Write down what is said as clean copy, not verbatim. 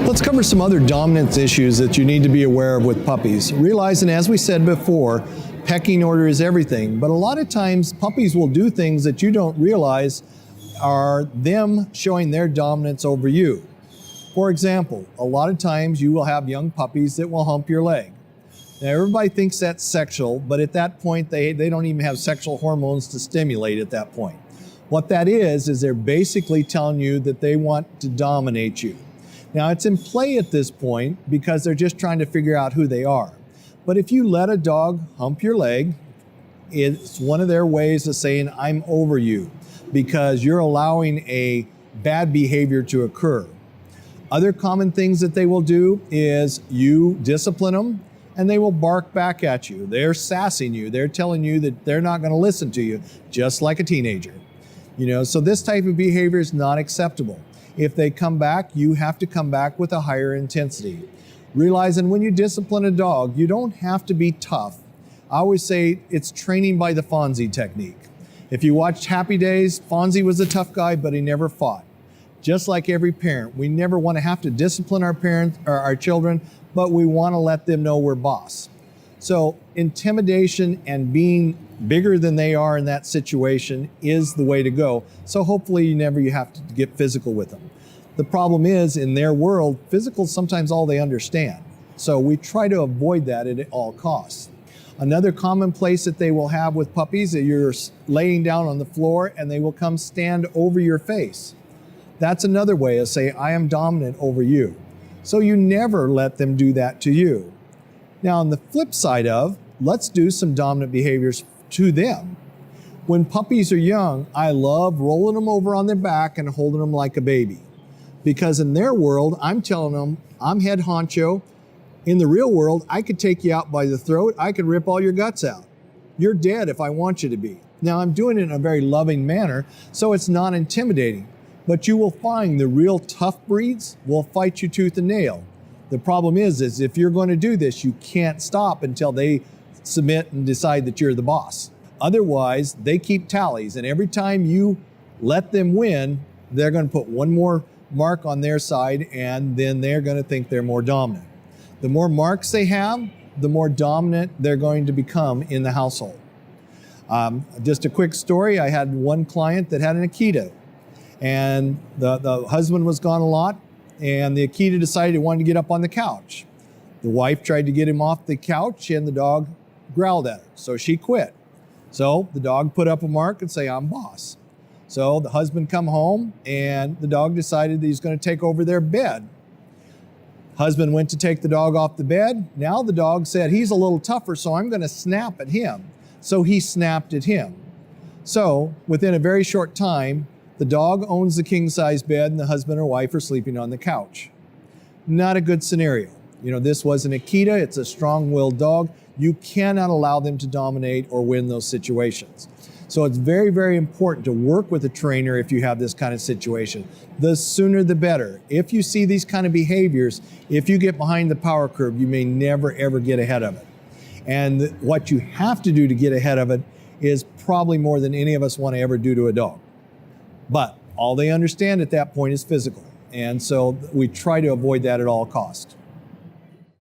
Let's cover some other dominance issues that you need to be aware of with puppies. Realizing, as we said before, pecking order is everything, but a lot of times puppies will do things that you don't realize are them showing their dominance over you. For example, a lot of times you will have young puppies that will hump your leg. Now everybody thinks that's sexual, but at that point they don't even have sexual hormones to stimulate at that point. What that is they're basically telling you that they want to dominate you. Now it's in play at this point because they're just trying to figure out who they are. But if you let a dog hump your leg, it's one of their ways of saying, I'm over you, because you're allowing a bad behavior to occur. Other common things that they will do is you discipline them and they will bark back at you. They're sassing you. They're telling you that they're not going to listen to you, just like a teenager. So this type of behavior is not acceptable. If they come back, you have to come back with a higher intensity. Realizing when you discipline a dog, you don't have to be tough. I always say it's training by the Fonzie technique. If you watched Happy Days, Fonzie was a tough guy, but he never fought. Just like every parent, we never want to have to discipline our parents or our children, but we want to let them know we're boss. So intimidation and being bigger than they are in that situation is the way to go. So hopefully you have to get physical with them. The problem is, in their world, physical is sometimes all they understand. So we try to avoid that at all costs. Another common place that they will have with puppies is you're laying down on the floor and they will come stand over your face. That's another way of saying, I am dominant over you. So you never let them do that to you. Now on the flip side of, let's do some dominant behaviors to them. When puppies are young, I love rolling them over on their back and holding them like a baby. Because in their world, I'm telling them, I'm head honcho. In the real world, I could take you out by the throat. I could rip all your guts out. You're dead if I want you to be. Now, I'm doing it in a very loving manner, so it's not intimidating. But you will find the real tough breeds will fight you tooth and nail. The problem is if you're going to do this, you can't stop until they submit and decide that you're the boss. Otherwise, they keep tallies, and every time you let them win, they're going to put one more mark on their side, and then they're going to think they're more dominant. The more marks they have, the more dominant they're going to become in the household. Just a quick story, I had one client that had an Akita, and the husband was gone a lot, and the Akita decided he wanted to get up on the couch. The wife tried to get him off the couch, and the dog growled at her, so she quit. So the dog put up a mark and say, I'm boss. So the husband come home, and the dog decided that he's going to take over their bed. Husband went to take the dog off the bed. Now the dog said, he's a little tougher, so I'm going to snap at him. So he snapped at him. So within a very short time, the dog owns the king-size bed and the husband or wife are sleeping on the couch. Not a good scenario. This was an Akita. It's a strong-willed dog. You cannot allow them to dominate or win those situations. So it's very, very important to work with a trainer if you have this kind of situation. The sooner the better. If you see these kind of behaviors, if you get behind the power curve, you may never, ever get ahead of it. And what you have to do to get ahead of it is probably more than any of us want to ever do to a dog. But all they understand at that point is physical. And so we try to avoid that at all costs.